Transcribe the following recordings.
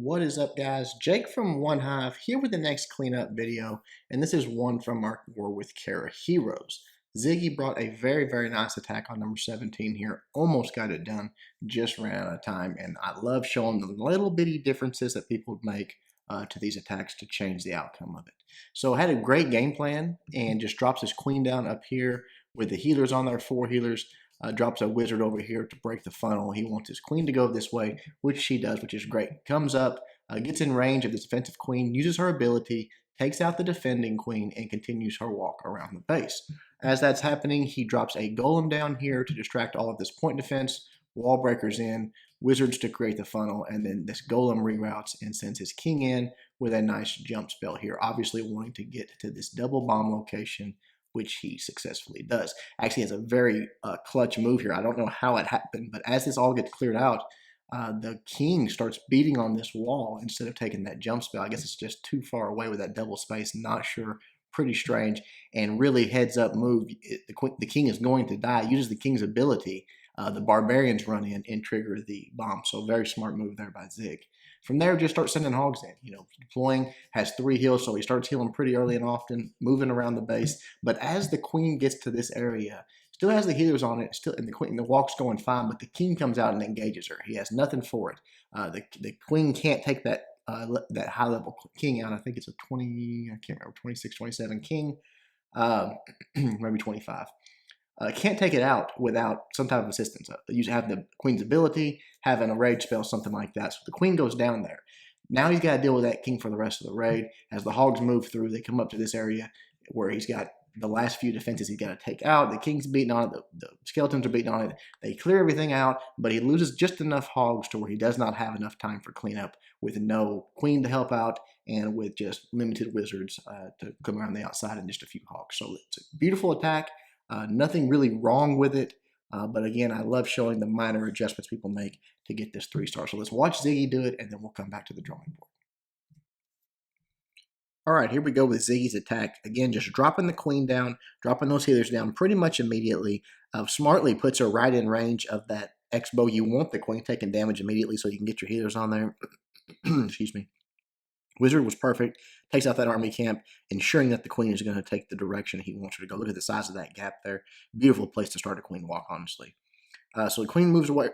What is up, guys? Jake from One Hive here with the next cleanup video, and this is one from our War with Kara Heroes. Ziggy brought a very nice attack on number 17 here. Almost got it done, just ran out of time, and I love showing the little bitty differences that people make to these attacks to change the outcome of it. So I had a great game plan and just drops his queen down up here with the healers on there, 4 healers. Drops a wizard over here to break the funnel. He wants his queen to go this way, which she does, which is great. Comes up, gets in range of this defensive queen, uses her ability, takes out the defending queen, and continues her walk around the base. As that's happening, he drops a golem down here to distract all of this point defense, wall breakers in, wizards to create the funnel, and then this golem reroutes and sends his king in with a nice jump spell here, obviously wanting to get to this double bomb location, which he successfully does. Actually has a very clutch move here. I don't know how it happened, but as this all gets cleared out, the king starts beating on this wall instead of taking that jump spell. I guess it's just too far away with that double space. Not sure. Pretty strange. And really heads up move. The king is going to die. Uses the king's ability. The barbarians run in and trigger the bomb. So very smart move there by Zig. From there, just start sending hogs in. Deploying, has 3 heals, so he starts healing pretty early and often, moving around the base. But as the queen gets to this area, still has the healers on it, and the walk's going fine, but the king comes out and engages her. He has nothing for it. The queen can't take that high level king out. I think it's a 20, I can't remember, 26, 27 king, maybe 25. Can't take it out without some type of assistance. You have the queen's ability, having a rage spell, something like that. So the queen goes down there. Now he's got to deal with that king for the rest of the raid. As the hogs move through, they come up to this area where he's got the last few defenses he's got to take out. The king's beating on it. The skeletons are beating on it. They clear everything out, but he loses just enough hogs to where he does not have enough time for cleanup, with no queen to help out and with just limited wizards to come around the outside and just a few hogs. So it's a beautiful attack. Nothing really wrong with it, but again, I love showing the minor adjustments people make to get this 3-star. So let's watch Ziggy do it, and then we'll come back to the drawing board. All right, here we go with Ziggy's attack. Again, just dropping the queen down, dropping those healers down pretty much immediately. Smartly puts her right in range of that X-bow. You want the queen taking damage immediately so you can get your healers on there. Excuse me. Wizard was perfect, takes out that army camp, ensuring that the queen is going to take the direction he wants her to go. Look at the size of that gap there. Beautiful place to start a queen walk, honestly. So the queen moves away.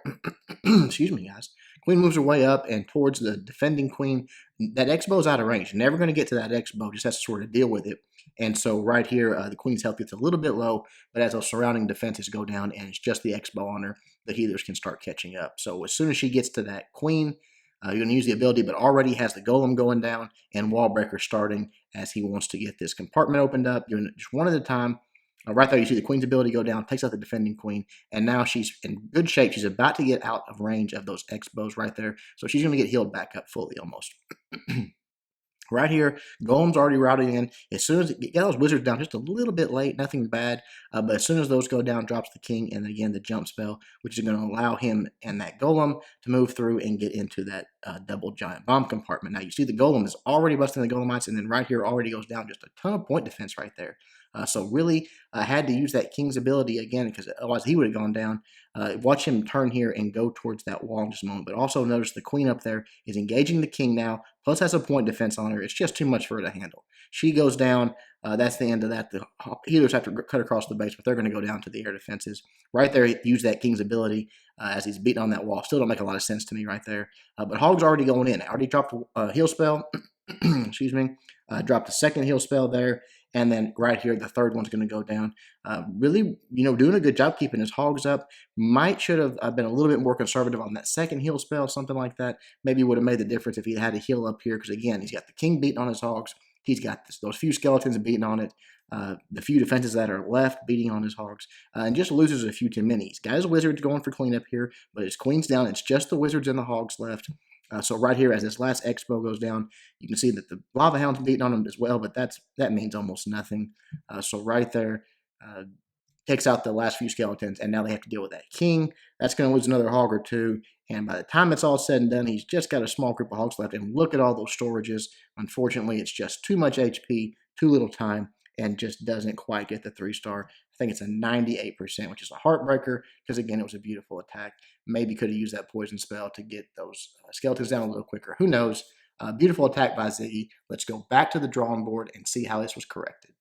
Excuse me, guys. Queen moves her way up and towards the defending queen. That X-bow is out of range. Never going to get to that X-bow. Just has to sort of deal with it. And so right here, the queen's health gets a little bit low, but as those surrounding defenses go down and it's just the X-bow on her, the healers can start catching up. So as soon as she gets to that queen, you're going to use the ability, but already has the golem going down and wall breaker starting as he wants to get this compartment opened up, doing it just one at a time. Right there, you see the queen's ability go down, takes out the defending queen, and now she's in good shape. She's about to get out of range of those X-bows right there, so she's going to get healed back up fully almost. Right here, golem's already routed in. As soon as get those wizards down just a little bit late, nothing bad, but as soon as those go down, drops the king, and again the jump spell, which is going to allow him and that golem to move through and get into that double giant bomb compartment. Now you see the golem is already busting the golemites, and then right here already goes down just a ton of point defense right there. So really had to use that king's ability again, because otherwise he would have gone down. Watch him turn here and go towards that wall in just a moment. But also notice the queen up there is engaging the king now, plus has a point defense on her. It's just too much for her to handle. She goes down. That's the end of that. The healers have to cut across the base, but they're going to go down to the air defenses. Right there, use that king's ability as he's beating on that wall. Still don't make a lot of sense to me right there. But hog's already going in. Already dropped a heal spell. Excuse me. Dropped a second heal spell there. And then right here, the third one's going to go down. Really, doing a good job keeping his hogs up. Should have been a little bit more conservative on that second heal spell, something like that. Maybe would have made the difference if he had to heal up here, because again, he's got the king beating on his hogs. He's got those few skeletons beating on it. The few defenses that are left beating on his hogs, and just loses a few too many. He's got his wizards going for cleanup here, but his queen's down. It's just the wizards and the hogs left. So right here, as this last X-bow goes down, you can see that the lava hound's beating on him as well, but that means almost nothing. So right there, takes out the last few skeletons, and now they have to deal with that king. That's going to lose another hog or two, and by the time it's all said and done, he's just got a small group of hogs left, and look at all those storages. Unfortunately, it's just too much HP, too little time, and just doesn't quite get the 3-star. I think it's a 98%, which is a heartbreaker because, again, it was a beautiful attack. Maybe could have used that poison spell to get those skeletons down a little quicker. Who knows? Beautiful attack by Ziggy. Let's go back to the drawing board and see how this was corrected.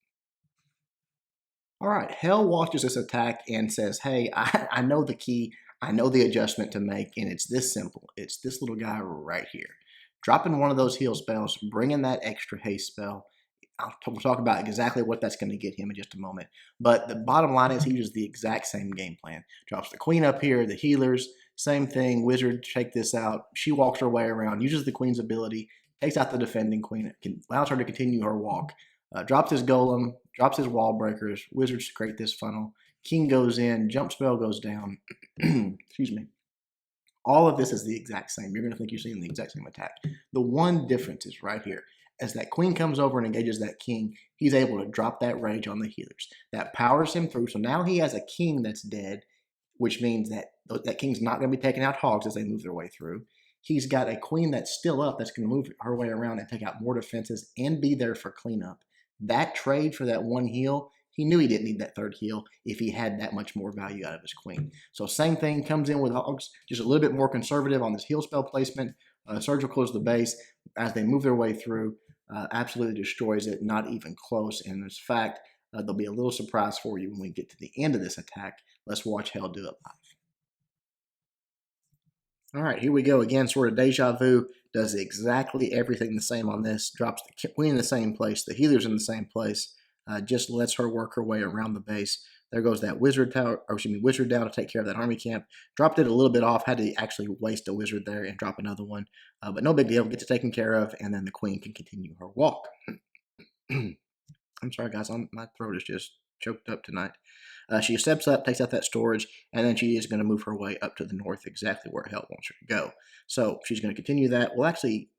All right, Hell watches this attack and says, hey, I know the key. I know the adjustment to make, and it's this simple. It's this little guy right here. Dropping one of those heal spells, bringing that extra haste spell. We'll talk about exactly what that's going to get him in just a moment. But the bottom line is he uses the exact same game plan. Drops the queen up here, the healers, same thing. Wizard, check this out. She walks her way around, uses the queen's ability, takes out the defending queen, allows her to continue her walk. Drops his golem, drops his wall breakers. Wizards create this funnel. King goes in, jump spell goes down. Excuse me. All of this is the exact same. You're going to think you're seeing the exact same attack. The one difference is right here. As that queen comes over and engages that king, he's able to drop that rage on the healers. That powers him through. So now he has a king that's dead, which means that that king's not going to be taking out hogs as they move their way through. He's got a queen that's still up that's going to move her way around and take out more defenses and be there for cleanup. That trade for that one heal, he knew he didn't need that third heal if he had that much more value out of his queen. So same thing comes in with hogs, just a little bit more conservative on this heal spell placement. Surgical close the base as they move their way through. Absolutely destroys it, not even close. And in fact, there'll be a little surprise for you when we get to the end of this attack. Let's watch Hell do it live. All right, here we go again, sort of deja vu. Does exactly everything the same on this. Drops the queen in the same place, the healer's in the same place. Just lets her work her way around the base. There goes that wizard tower, or excuse me, wizard down to take care of that army camp. Dropped it a little bit off, had to actually waste a wizard there and drop another one. But no big deal, gets it taken care of, and then the queen can continue her walk. I'm sorry, guys, my throat is just choked up tonight. She steps up, takes out that storage, and then she is going to move her way up to the north, exactly where Hell wants her to go. So she's going to continue that. We'll actually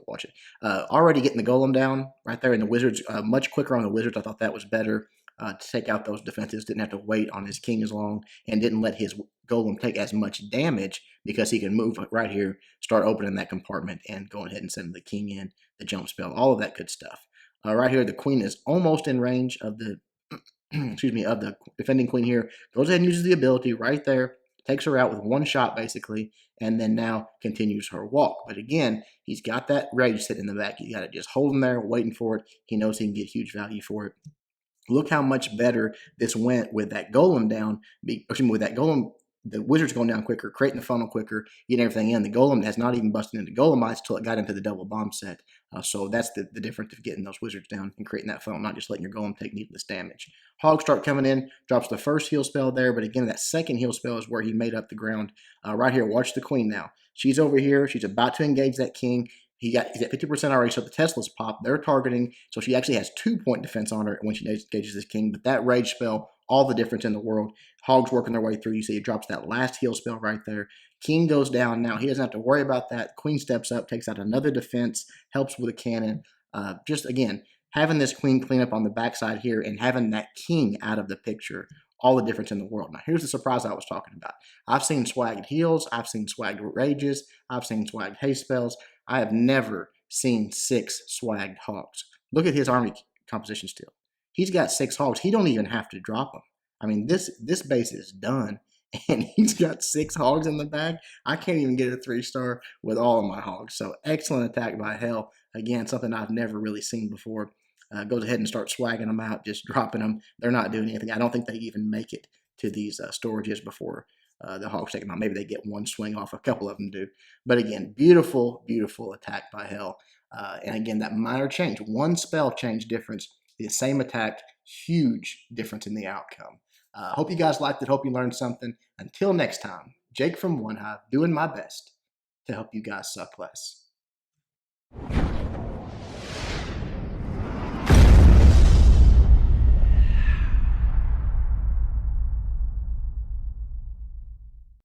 watch it. Already getting the golem down right there, and the wizards much quicker on the wizards. I thought that was better to take out those defenses. Didn't have to wait on his king as long, and didn't let his golem take as much damage because he can move right here, start opening that compartment, and going ahead and sending the king in, the jump spell, all of that good stuff. Right here, the queen is almost in range of the excuse me, of the defending queen here. Goes ahead and uses the ability right there, takes her out with one shot basically, and then now continues her walk. But again, he's got that rage sitting in the back. You got to just hold him there, waiting for it. He knows he can get huge value for it. Look how much better this went with that golem down. With that golem, the wizard's going down quicker, creating the funnel quicker, getting everything in. The golem has not even busted into golemites until it got into the double bomb set. So that's the difference of getting those wizards down and creating that funnel, not just letting your golem take needless damage. Hogs start coming in, drops the first heal spell there, but again, that second heal spell is where he made up the ground. Right here, watch the queen now. She's over here. She's about to engage that king. He's at 50% already, so the Teslas pop. They're targeting, so she actually has 2-point defense on her when she engages this king. But that rage spell, all the difference in the world. Hogs working their way through. You see it drops that last heal spell right there. King goes down now. He doesn't have to worry about that. Queen steps up, takes out another defense, helps with a cannon. Just, again, having this queen clean up on the backside here and having that king out of the picture, all the difference in the world. Now, here's the surprise I was talking about. I've seen swagged heals. I've seen swagged rages. I've seen swagged haste spells. I have never seen 6 swagged hogs. Look at his army composition still. He's got 6 hogs. He don't even have to drop them. I mean, this base is done, and he's got 6 hogs in the bag. I can't even get a 3-star with all of my hogs. So excellent attack by Hell. Again, something I've never really seen before. Goes ahead and starts swagging them out, just dropping them. They're not doing anything. I don't think they even make it to these storages before the hogs take them out. Maybe they get one swing off. A couple of them do. But again, beautiful, beautiful attack by Hell. And again, that minor change, one spell change difference, the same attack, huge difference in the outcome. Hope you guys liked it. Hope you learned something. Until next time, Jake from One Hive doing my best to help you guys suck less.